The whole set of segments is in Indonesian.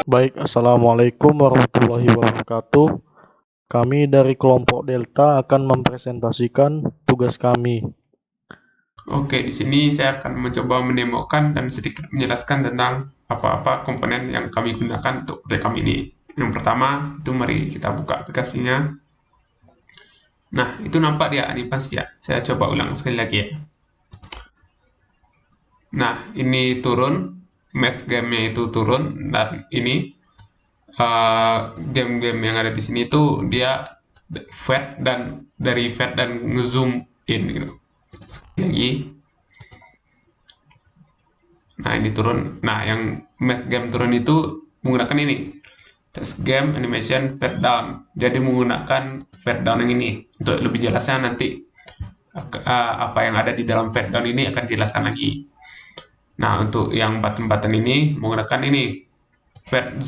Baik, Assalamualaikum warahmatullahi wabarakatuh. Kami dari kelompok Delta akan mempresentasikan tugas kami. Oke, di sini saya akan mencoba menemukan dan sedikit menjelaskan tentang apa-apa komponen yang kami gunakan untuk proyek kami ini. Yang pertama, itu mari kita buka aplikasinya. Nah, itu nampak dia animasi ya. Saya coba ulang sekali lagi ya. Nah, ini turun, math game-nya itu turun, dan ini game-game yang ada di sini itu dia fat dan dari fat dan ngezoom in gitu. Sekali lagi. Nah, ini turun. Nah, yang math game turun itu menggunakan ini. Test game animation fade down. Jadi menggunakan fade down yang ini. Untuk lebih jelasnya nanti apa yang ada di dalam fade down ini akan dijelaskan lagi. Nah, untuk yang button-button ini menggunakan ini. Fade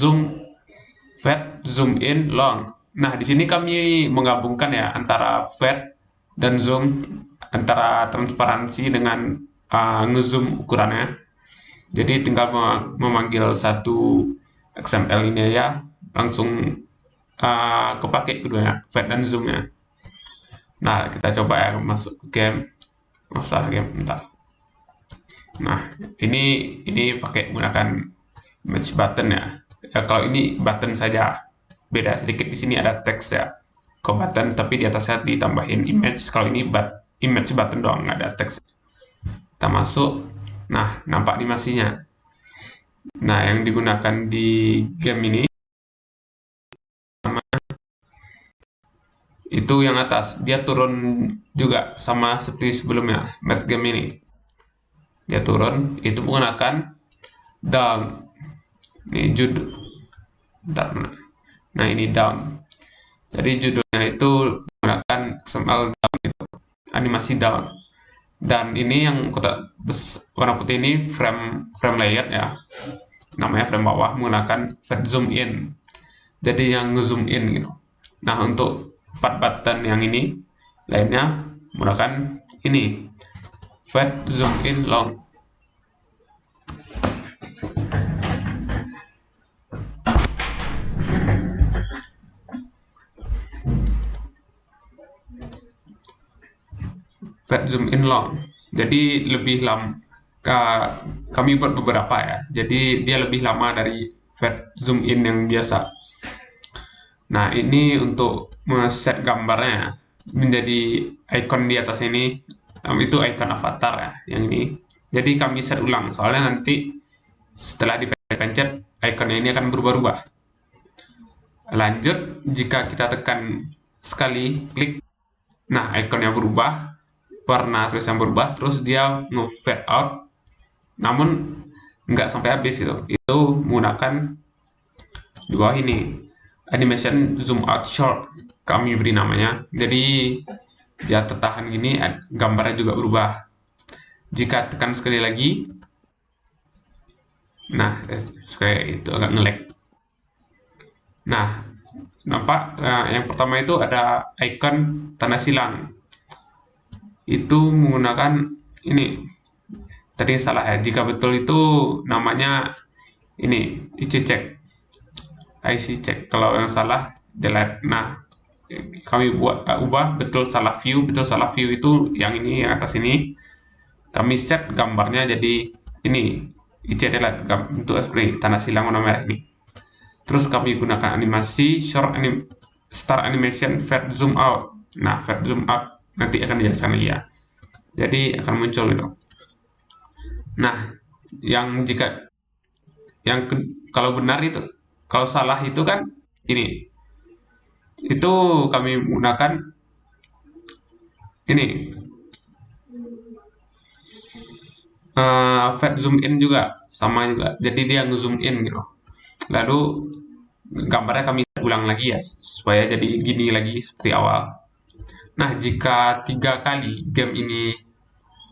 zoom in long. Nah, di sini kami menggabungkan ya antara fade dan zoom, antara transparansi dengan ngezoom ukurannya. Jadi tinggal memanggil satu XML ini ya, langsung kepake keduanya, fade dan zoom-nya. Nah, kita coba ya masuk ke game. Masalah game, bentar. Nah, ini pakai menggunakan image button ya. Kalau ini button saja, beda sedikit di sini ada teks ya. Ke button, tapi di atasnya ditambahin image. Kalau ini image button doang, nggak ada teks. Kita masuk. Nah, nampak animasinya. Nah, yang digunakan di game ini itu yang atas, dia turun juga sama seperti sebelumnya, math game ini. Dia turun, itu menggunakan down. Ini judul. Bentar, nah ini down. Jadi judulnya itu menggunakan XML down itu, animasi down. Dan ini yang kotak warna putih ini frame layer ya. Namanya frame bawah menggunakan fade zoom in. Jadi yang ngezoom in gitu. Nah, untuk part button yang ini lainnya menggunakan ini fade zoom in long. Fade zoom in long. Jadi lebih lama, kami buat beberapa ya. Jadi dia lebih lama dari fade zoom in yang biasa. Nah, ini untuk set gambarnya menjadi icon di atas ini, itu icon avatar ya, yang ini. Jadi kami set ulang, soalnya nanti setelah dipencet, ikonnya ini akan berubah-ubah. Lanjut, jika kita tekan sekali, klik, nah ikonnya berubah, warna tulisan berubah, terus dia nge-fade out, namun nggak sampai habis gitu. Itu menggunakan di bawah ini, animation zoom out short, kami beri namanya. Jadi dia tertahan gini, gambarnya juga berubah. Jika tekan sekali lagi, nah sekali itu agak nge-lag. Nah, nampak yang pertama itu ada icon tanda silang. Itu menggunakan ini. Tadi salah ya. Jika betul itu namanya ini IC check. IC check. Kalau yang salah delete. Nah, kami ubah betul salah view itu yang ini yang atas ini. Kami set gambarnya jadi ini IC delete untuk seperti tanda silang warna merah ini. Terus kami gunakan animasi start animation fade zoom out. Nah, fade zoom out nanti akan dijelaskan lagi ya. Jadi akan muncul itu. Nah, yang jika kalau benar itu, kalau salah itu kan ini. Itu kami menggunakan ini fade zoom in juga sama juga. Jadi dia nge-zoom in gitu. Lalu gambarnya kami ulang lagi ya supaya jadi gini lagi seperti awal. Nah, jika 3 kali game ini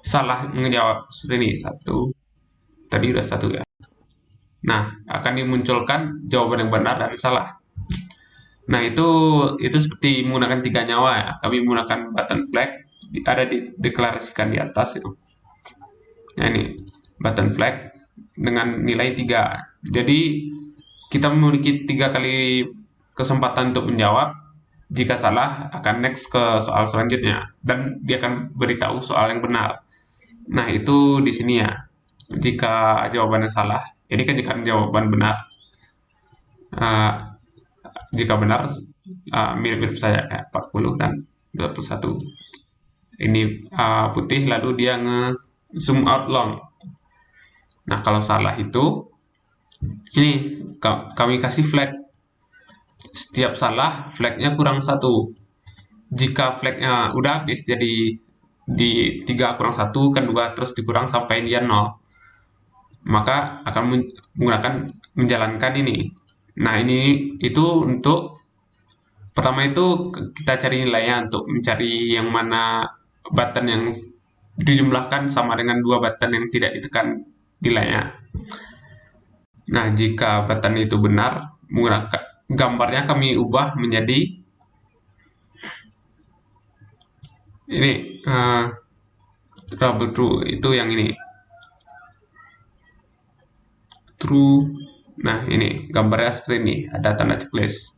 salah menjawab seperti ini, satu, tadi udah satu ya. Nah, akan dimunculkan jawaban yang benar dan salah. Nah, itu seperti menggunakan 3 nyawa ya. Kami menggunakan button flag, ada dideklarasikan di atas itu. Nah, ini button flag dengan nilai 3. Jadi kita memiliki 3 kali kesempatan untuk menjawab. Jika salah, akan next ke soal selanjutnya dan dia akan beritahu soal yang benar. Nah, itu di sini ya. Jika jawabannya salah, ini kan jika jawaban benar. Eh, jika benar, mirip-mirip saya kayak 40 dan 21. Ini putih, lalu dia nge-zoom out long. Nah, kalau salah itu, ini kami kasih flag. Setiap salah, flagnya kurang 1. Jika flagnya udah habis, jadi di 3 kurang 1 kan 2, terus dikurang sampai dia 0. Maka akan menggunakan menjalankan ini. Nah, ini itu untuk pertama itu kita cari nilainya untuk mencari yang mana button yang dijumlahkan sama dengan 2 button yang tidak ditekan nilainya. Nah, jika button itu benar, menggunakan gambarnya kami ubah menjadi ini double true, itu yang ini true. Nah, ini gambarnya seperti ini, ada tanda checklist.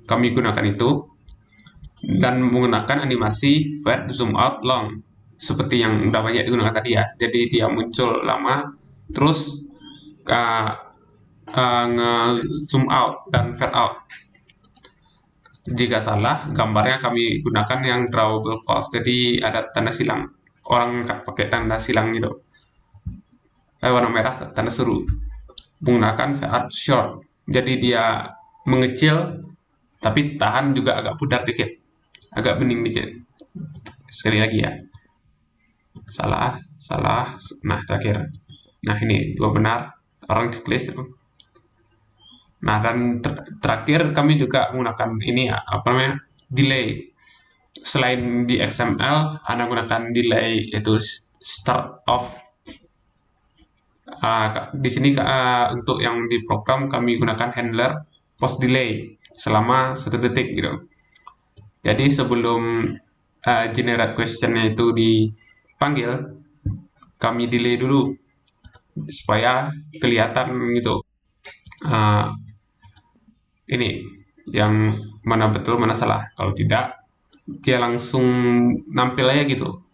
Kami gunakan itu dan menggunakan animasi fade zoom out long seperti yang udah banyak digunakan tadi ya. Jadi dia muncul lama terus nge zoom out dan fade out. Jika salah, gambarnya kami gunakan yang drawable false. Jadi ada tanda silang. Orang pakai tanda silang itu. Warna merah tanda seru. Menggunakan fade out short. Jadi dia mengecil tapi tahan juga agak pudar dikit. Agak bening dikit. Sekali lagi ya. Salah. Nah, terakhir. Nah, ini 2 benar. Orang checklist. Nah, dan terakhir kami juga menggunakan ini ya, apa namanya? Delay. Selain di XML, Anda gunakan delay yaitu start off. Di sini untuk yang di program kami gunakan handler post delay selama 1 detik gitu. Jadi sebelum generate question-nya itu dipanggil, kami delay dulu supaya kelihatan gitu. Ini yang mana betul mana salah. Kalau tidak, dia langsung nampil aja gitu.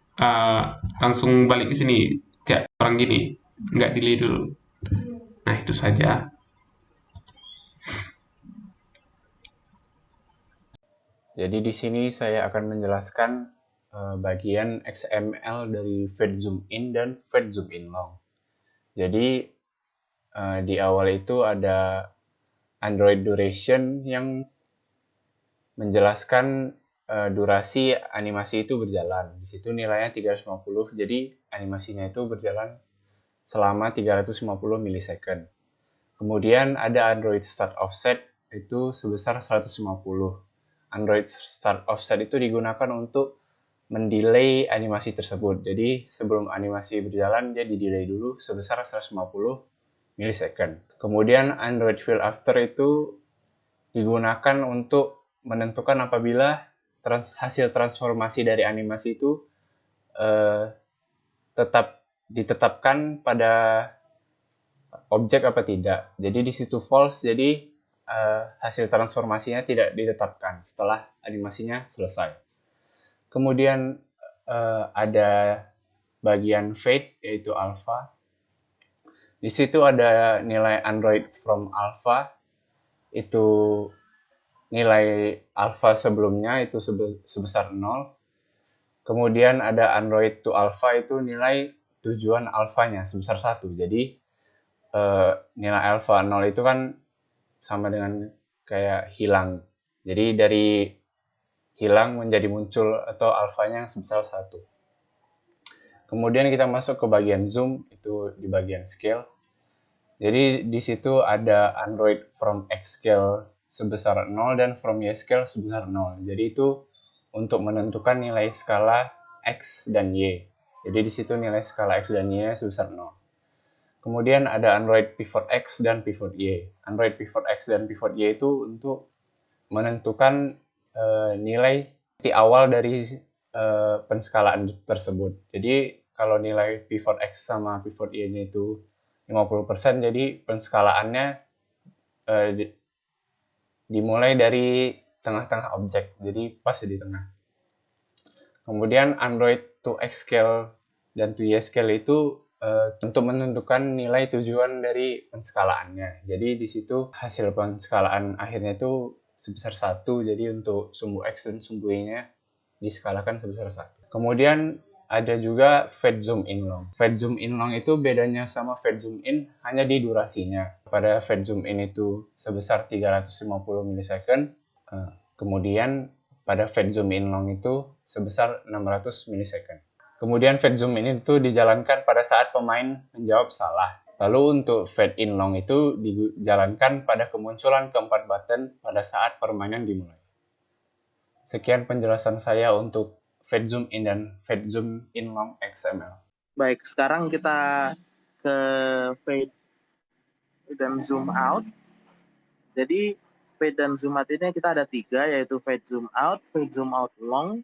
Langsung balik ke sini kayak orang gini, nggak delay dulu. Nah, itu saja. Jadi di sini saya akan menjelaskan bagian XML dari fade zoom in dan fade zoom in long. Jadi di awal itu ada Android duration yang menjelaskan durasi animasi itu berjalan. Di situ nilainya 350, jadi animasinya itu berjalan selama 350 milisecond. Kemudian ada Android start offset itu sebesar 150. Android start offset itu digunakan untuk mendelay animasi tersebut. Jadi sebelum animasi berjalan dia di-delay dulu sebesar 150 milisecond. Kemudian Android fill after itu digunakan untuk menentukan apabila hasil transformasi dari animasi itu tetap ditetapkan pada objek apa tidak. Jadi di situ false, jadi hasil transformasinya tidak ditetapkan setelah animasinya selesai. Kemudian ada bagian fade yaitu alpha. Di situ ada nilai Android from alpha, itu nilai alpha sebelumnya itu sebesar 0. Kemudian ada Android to alpha, itu nilai tujuan alfanya sebesar 1. Jadi nilai alpha 0 itu kan sama dengan kayak hilang. Jadi dari hilang menjadi muncul atau alfanya yang sebesar 1. Kemudian kita masuk ke bagian zoom, itu di bagian scale. Jadi di situ ada Android from X scale sebesar 0 dan from Y scale sebesar 0. Jadi itu untuk menentukan nilai skala X dan Y. Jadi di situ nilai skala X dan Y sebesar 0. Kemudian ada Android pivot X dan pivot Y. Android pivot X dan pivot Y itu untuk menentukan nilai di awal dari penskalaan tersebut. Jadi kalau nilai pivot X sama pivot Y-nya itu 50%, jadi penskalaannya dimulai dari tengah-tengah objek, jadi pas di tengah. Kemudian Android to X scale dan to Y scale itu untuk menentukan nilai tujuan dari penskalaannya. Jadi di situ hasil penskalaan akhirnya itu sebesar 1, jadi untuk sumbu X dan sumbu Y-nya diskalakan sebesar 1. Kemudian ada juga fade zoom in long. Fade zoom in long itu bedanya sama fade zoom in hanya di durasinya. Pada fade zoom in itu sebesar 350 milisecond, kemudian pada fade zoom in long itu sebesar 600 milisecond. Kemudian fade zoom in itu dijalankan pada saat pemain menjawab salah. Lalu untuk fade in long itu dijalankan pada kemunculan keempat button pada saat permainan dimulai. Sekian penjelasan saya untuk fade zoom in dan fade zoom in long XML. Baik, sekarang kita ke fade dan zoom out. Jadi fade dan zoom out ini kita ada 3, yaitu fade zoom out long,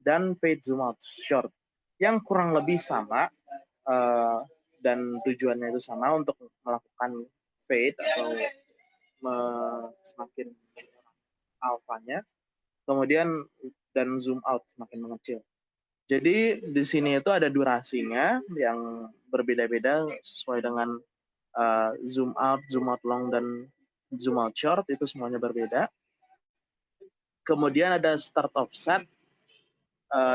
dan fade zoom out short, yang kurang lebih sama dan tujuannya itu sama untuk melakukan fade atau semakin alfanya, kemudian dan zoom out semakin mengecil. Jadi di sini itu ada durasinya yang berbeda-beda sesuai dengan zoom out long, dan zoom out short, itu semuanya berbeda. Kemudian ada start offset,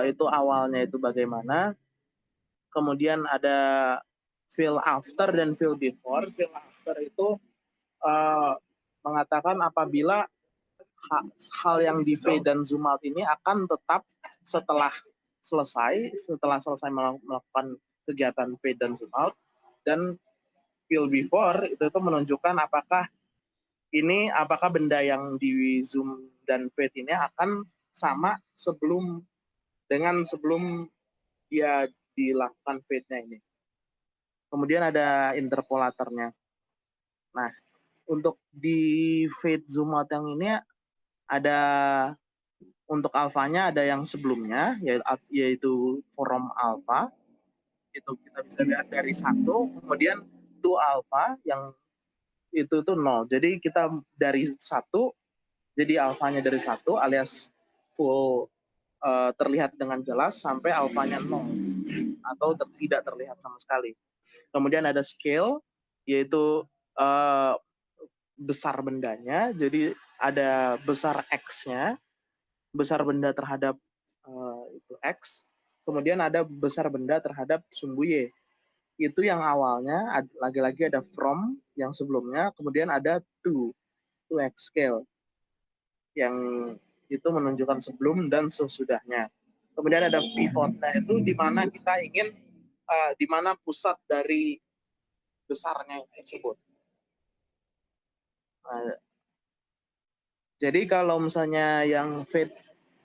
itu awalnya itu bagaimana. Kemudian ada fill after dan fill before. Fill after itu mengatakan apabila hal yang di fade dan zoom out ini akan tetap setelah selesai melakukan kegiatan fade dan zoom out. Dan fill before itu menunjukkan apakah benda yang di zoom dan fade ini akan sama sebelum dia dilakukan fade-nya ini. Kemudian ada interpolatornya. Nah, untuk di fade zoom out yang ini ada untuk alfanya ada yang sebelumnya, yaitu from alpha, itu kita bisa lihat dari 1, kemudian to alpha yang itu tuh 0. Jadi kita dari 1, jadi alfanya dari 1 alias full terlihat dengan jelas sampai alfanya 0 atau tidak terlihat sama sekali. Kemudian ada scale, yaitu besar bendanya, jadi ada besar X-nya, besar benda terhadap itu X, kemudian ada besar benda terhadap sumbu Y. Itu yang awalnya, lagi-lagi ada from yang sebelumnya, kemudian ada to X scale, yang itu menunjukkan sebelum dan sesudahnya. Kemudian ada pivotnya, itu di mana kita ingin, di mana pusat dari besarnya tersebut. Jadi kalau misalnya yang fade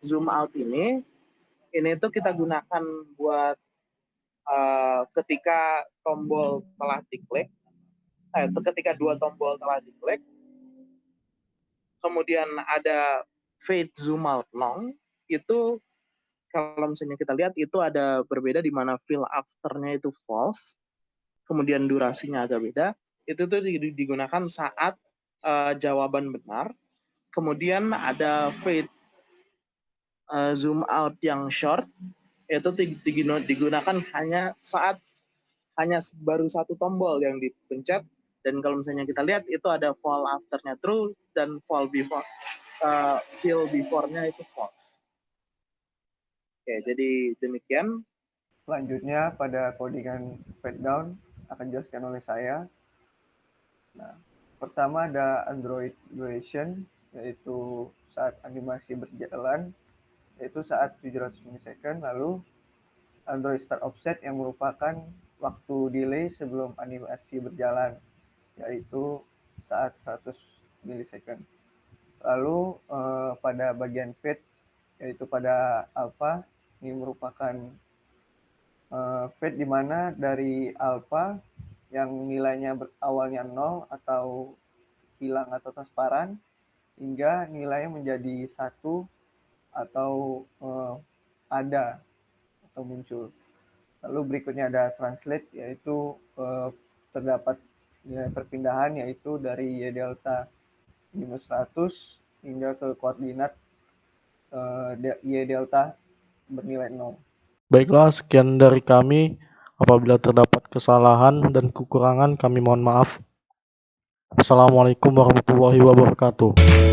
zoom out ini tuh kita gunakan buat ketika tombol telah diklik, ketika 2 tombol telah diklik, kemudian ada fade zoom out long, itu kalau misalnya kita lihat itu ada berbeda di mana fill after-nya itu false, kemudian durasinya agak beda. Itu tuh digunakan saat jawaban benar. Kemudian ada fade zoom out yang short, itu digunakan hanya saat baru 1 tombol yang dipencet. Dan kalau misalnya kita lihat itu ada fall after-nya true dan fill before-nya itu false. Oke, jadi demikian. Selanjutnya pada codingan fade down akan dijelaskan oleh saya. Nah, pertama ada Android duration, yaitu saat animasi berjalan, yaitu saat 700 milisecond. Lalu Android start offset yang merupakan waktu delay sebelum animasi berjalan, yaitu saat 100 milisecond. Lalu pada bagian fade, yaitu pada alpha, ini merupakan fade di mana dari alpha yang nilainya awalnya 0 atau hilang atau transparan hingga nilainya menjadi 1 atau ada atau muncul. Lalu berikutnya ada translate, yaitu terdapat nilai perpindahan yaitu dari Y delta minus 100 hingga ke koordinat Y delta bernilai 0. Baiklah, sekian dari kami. Apabila terdapat kesalahan dan kekurangan, kami mohon maaf. Assalamualaikum warahmatullahi wabarakatuh.